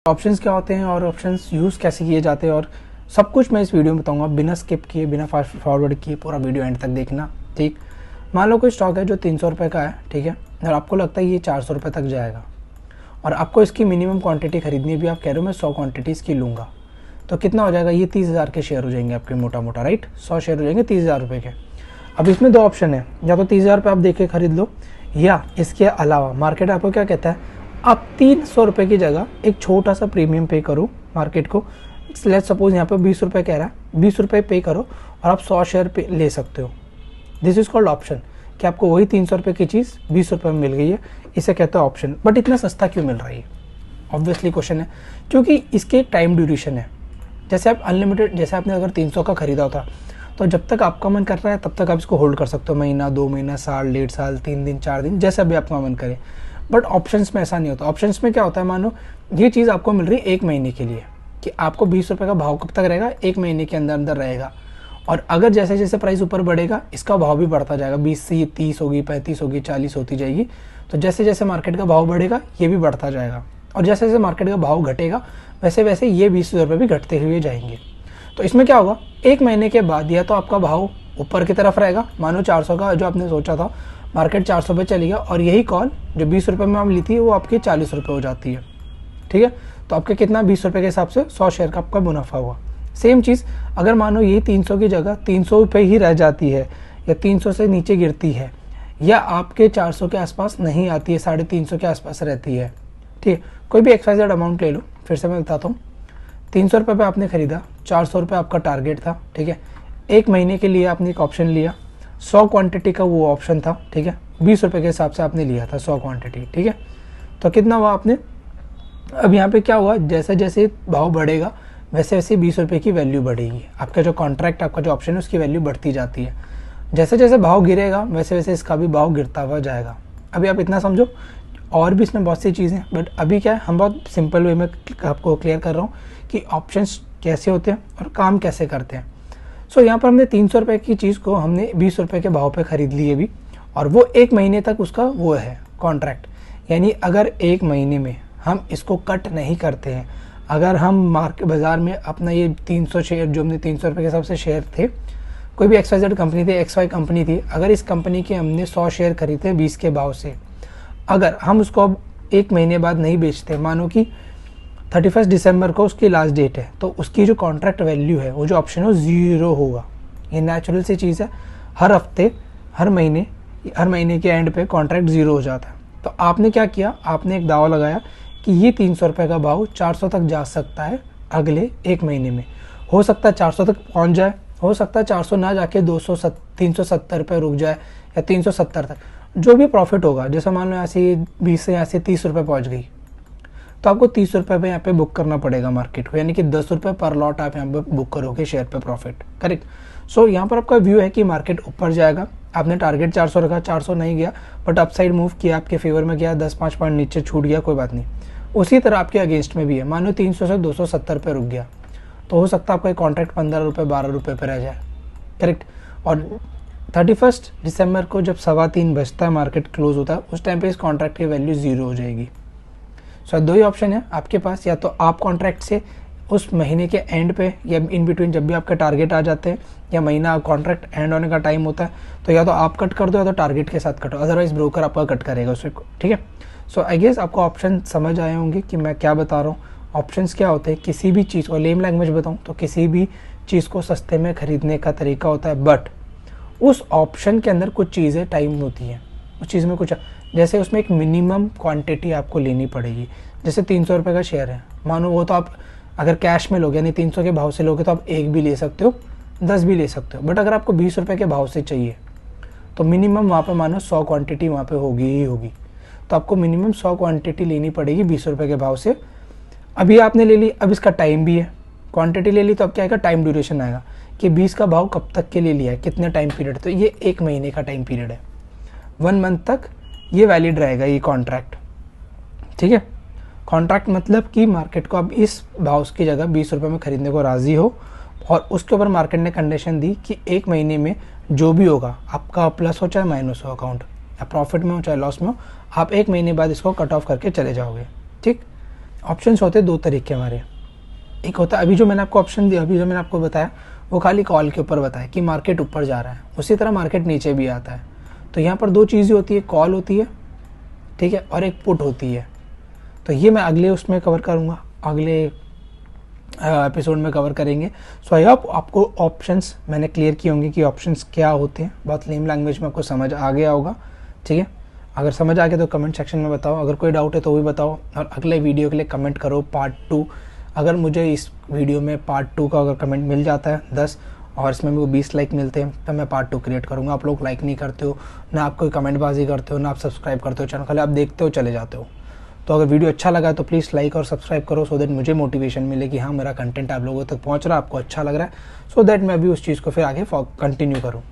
Options क्या होते हैं और ऑप्शंस यूज़ कैसे किए जाते हैं और सब कुछ मैं इस वीडियो में बताऊंगा, बिना स्किप किए, बिना फास्ट फॉरवर्ड किए पूरा वीडियो एंड तक देखना। ठीक, मान लो कोई स्टॉक है जो 300 रुपये का है, ठीक है, और आपको लगता है ये 400 रुपये तक जाएगा और आपको इसकी मिनिमम क्वांटिटी खरीदनी है, भी आप कह रहे हो मैं 100 क्वांटिटी इसकी लूँगा, तो कितना हो जाएगा? ये 30,000 के शेयर हो जाएंगे आपके, मोटा मोटा, राइट। 100 शेयर हो जाएंगे 30,000 रुपये के। अब इसमें दो ऑप्शन है, या तो 30,000 रुपये आप देख के खरीद लो, या इसके अलावा मार्केट आपको क्या कहता है, आप 300 रुपये की जगह एक छोटा सा प्रीमियम पे करो मार्केट को। लेट्स सपोज यहाँ पे 20 रुपये कह रहा है, 20 रुपये पे करो और आप 100 शेयर पे ले सकते हो। दिस इज कॉल्ड ऑप्शन, कि आपको वही 300 रुपये की चीज़ 20 रुपये में मिल गई है, इसे कहते हैं ऑप्शन। बट इतना सस्ता क्यों मिल रहा है? ऑब्वियसली क्वेश्चन है, क्योंकि इसके टाइम ड्यूरेशन है। जैसे आप अनलिमिटेड, जैसे आपने अगर 300 का खरीदा होता तो जब तक आपका मन कर रहा है तब तक आप इसको होल्ड कर सकते हो, महीना, 2 महीना, साल, 1.5 साल, 3 दिन, 4 दिन, जैसा भी आपका मन करे। बट ऑप्शंस में ऐसा नहीं होता। ऑप्शंस में क्या होता है, मानो ये चीज़ आपको मिल रही है 1 महीने के लिए, कि आपको 20 रुपये का भाव कब तक रहेगा? 1 महीने के अंदर अंदर रहेगा। और अगर जैसे जैसे प्राइस ऊपर बढ़ेगा इसका भाव भी बढ़ता जाएगा, 20 से ये 30 होगी, 35 होगी, 40 होती जाएगी। तो जैसे जैसे मार्केट का भाव बढ़ेगा ये भी बढ़ता जाएगा, और जैसे जैसे मार्केट का भाव घटेगा वैसे वैसे ये 20 रुपये भी घटते हुए जाएंगे। तो इसमें क्या होगा, 1 महीने के बाद या तो आपका भाव ऊपर की तरफ रहेगा, मानो 400 का जो आपने सोचा था मार्केट 400 पे चली गया, और यही कॉल जो 20 रुपये में आप ली थी वो आपकी 40 रुपये हो जाती है। ठीक है, तो आपके कितना 20 रुपये के हिसाब से 100 शेयर का आपका मुनाफा हुआ। सेम चीज़ अगर मानो ये 300 की जगह 300 रुपये ही रह जाती है, या 300 से नीचे गिरती है, या आपके 400 के आसपास नहीं आती है, 350 के आसपास रहती है, ठीक है, कोई भी XYZ अमाउंट ले लो, फिर से मैं बताता हूँ। 300 रुपये पर आपने खरीदा, 400 रुपये आपका टारगेट था, ठीक है, 1 महीने के लिए आपने एक ऑप्शन लिया, 100 क्वांटिटी का वो ऑप्शन था, ठीक है, 20 रुपये के हिसाब से आपने लिया था 100 क्वांटिटी, ठीक है। तो कितना हुआ आपने? अब यहाँ पे क्या हुआ, जैसे जैसे भाव बढ़ेगा वैसे वैसे 20 रुपये की वैल्यू बढ़ेगी। आपका जो कॉन्ट्रैक्ट, आपका जो ऑप्शन है उसकी वैल्यू बढ़ती जाती है। जैसे जैसे भाव गिरेगा वैसे वैसे इसका भी भाव गिरता हुआ जाएगा। अभी आप इतना समझो, और भी इसमें बहुत सी चीज़ें, बट अभी क्या है, हम बहुत सिंपल वे में आपको क्लियर कर रहा हूँ कि ऑप्शंस कैसे होते हैं और काम कैसे करते हैं। सो यहाँ पर हमने 300 रुपये की चीज़ को हमने 20 रुपये के भाव पे ख़रीद ली है भी, और वो 1 महीने तक उसका वो है कॉन्ट्रैक्ट। यानी अगर 1 महीने में हम इसको कट नहीं करते हैं, अगर हम मार्केट बाज़ार में अपना ये 300 शेयर, जो हमने 300 रुपये के हिसाब से शेयर थे, कोई भी XYZ कंपनी थी, XY कंपनी थी, अगर इस कंपनी के हमने 100 शेयर खरीदे 20 के भाव से, अगर हम उसको अब 1 महीने बाद नहीं बेचते, मानो कि 31 दिसंबर को उसकी लास्ट डेट है, तो उसकी जो कॉन्ट्रैक्ट वैल्यू है, वो जो ऑप्शन है वो 0 होगा। ये नेचुरल सी चीज़ है, हर हफ्ते, हर महीने के एंड पे कॉन्ट्रैक्ट 0 हो जाता है। तो आपने क्या किया, आपने एक दावा लगाया कि ये 300 रुपये का भाव 400 तक जा सकता है अगले 1 महीने में। हो सकता है 400 तक पहुँच जाए, हो सकता है 400 ना जाके 370 रुपये रुक जाए, या 370 तक, जो भी प्रॉफिट होगा। जैसे मान लो यहाँ से 20 से यहाँ से 30 रुपये पहुँच गई, तो आपको 30 रुपये पे यहाँ पे बुक करना पड़ेगा मार्केट को, यानी कि 10 रुपये पर लॉट आप यहाँ पे बुक करोगे शेयर पे प्रॉफिट, करेक्ट। सो यहाँ पर आपका व्यू है कि मार्केट ऊपर जाएगा, आपने टारगेट 400 रखा, 400 नहीं गया, बट अपसाइड मूव किया, आपके फेवर में गया, 10-5 पॉइंट नीचे छूट गया, कोई बात नहीं। उसी तरह आपके अगेंस्ट में भी है, मान लो 300 से 270 रुपये रुक गया, तो हो सकता है आपका कॉन्ट्रैक्ट 15 रुपये 12 रुपये पर रह जाए, करेक्ट। और 31 दिसंबर को जब 3:15 बजता है, मार्केट क्लोज होता है, उस टाइम पे इस कॉन्ट्रैक्ट की वैल्यू 0 हो जाएगी। सो दो ही ऑप्शन है आपके पास, या तो आप कॉन्ट्रैक्ट से उस महीने के एंड पे, या इन बिटवीन जब भी आपके टारगेट आ जाते हैं, या महीना कॉन्ट्रैक्ट एंड होने का टाइम होता है, तो या तो आप कट कर दो या तो टारगेट के साथ कटो, अदरवाइज ब्रोकर आपका कट करेगा उसको, ठीक है। सो आई गेस आपको ऑप्शन समझ आए होंगे कि मैं क्या बता रहा हूँ। ऑप्शंस क्या होते हैं, किसी भी चीज़ को, लेम लैंग्वेज बताऊँ तो किसी भी चीज़ को सस्ते में खरीदने का तरीका होता है, बट उस ऑप्शन के अंदर कुछ चीज़ें टाइम होती हैं, उस चीज़ में कुछ, जैसे उसमें एक मिनिमम क्वांटिटी आपको लेनी पड़ेगी। जैसे 300 रुपये का शेयर है, मानो वो तो आप अगर कैश में लोगे, यानी 300 के भाव से लोगे, तो आप 1 भी ले सकते हो, 10 भी ले सकते हो, बट अगर आपको 20 रुपये के भाव से चाहिए तो मिनिमम वहाँ पे मानो 100 क्वांटिटी वहाँ पे होगी ही होगी। तो आपको मिनिमम 100 क्वांटिटी लेनी पड़ेगी 20 रुपये के भाव से। अभी आपने ले ली, अब इसका टाइम भी है, क्वांटिटी ले ली, तो अब क्या आएगा, टाइम ड्यूरेशन आएगा कि 20 का भाव कब तक के लिए लिया है, कितने टाइम पीरियड। तो ये 1 महीने का टाइम पीरियड है, 1 मंथ तक ये वैलिड रहेगा ये कॉन्ट्रैक्ट, ठीक है। कॉन्ट्रैक्ट मतलब कि मार्केट को अब इस भाव की जगह 20 रुपये में खरीदने को राज़ी हो, और उसके ऊपर मार्केट ने कंडीशन दी कि 1 महीने में जो भी होगा, आपका प्लस हो चाहे माइनस हो अकाउंट, या प्रॉफिट में हो चाहे लॉस में हो, आप 1 महीने बाद इसको कट ऑफ करके चले जाओगे, ठीक। ऑप्शंस होते हैं दो तरीके हमारे। एक होता है अभी जो मैंने आपको ऑप्शन दिया, अभी जो मैंने आपको बताया वो खाली कॉल के ऊपर बताया कि मार्केट ऊपर जा रहा है, उसी तरह मार्केट नीचे भी आता है। तो यहाँ पर दो चीज़ें होती है, कॉल होती है, ठीक है, और एक पुट होती है। तो ये मैं अगले उसमें कवर करूँगा, अगले एपिसोड में कवर करेंगे। सो आई होप आपको ऑप्शंस मैंने क्लियर किए होंगे कि ऑप्शंस क्या होते हैं, बहुत लेम लैंग्वेज में आपको समझ आ गया होगा, ठीक है। अगर समझ आ गया तो कमेंट सेक्शन में बताओ, अगर कोई डाउट है तो भी बताओ, और अगले वीडियो के लिए कमेंट करो पार्ट 2। अगर मुझे इस वीडियो में पार्ट 2 का अगर कमेंट मिल जाता है 10 और इसमें मेरे को 20 लाइक मिलते हैं तो मैं पार्ट 2 क्रिएट करूँगा। आप लोग लाइक नहीं करते हो, ना आप कोई कमेंटबाजी करते हो, ना आप सब्सक्राइब करते हो चैनल, खाली आप देखते हो चले जाते हो। तो अगर वीडियो अच्छा लगा है तो प्लीज़ लाइक और सब्सक्राइब करो, सो दैट मुझे मोटिवेशन मिले कि हाँ मेरा कंटेंट आप लोगों तक पहुँच रहा है, आपको अच्छा लग रहा है, सो दैट मैं भी उस चीज़ को फिर आगे कंटिन्यू करूँ।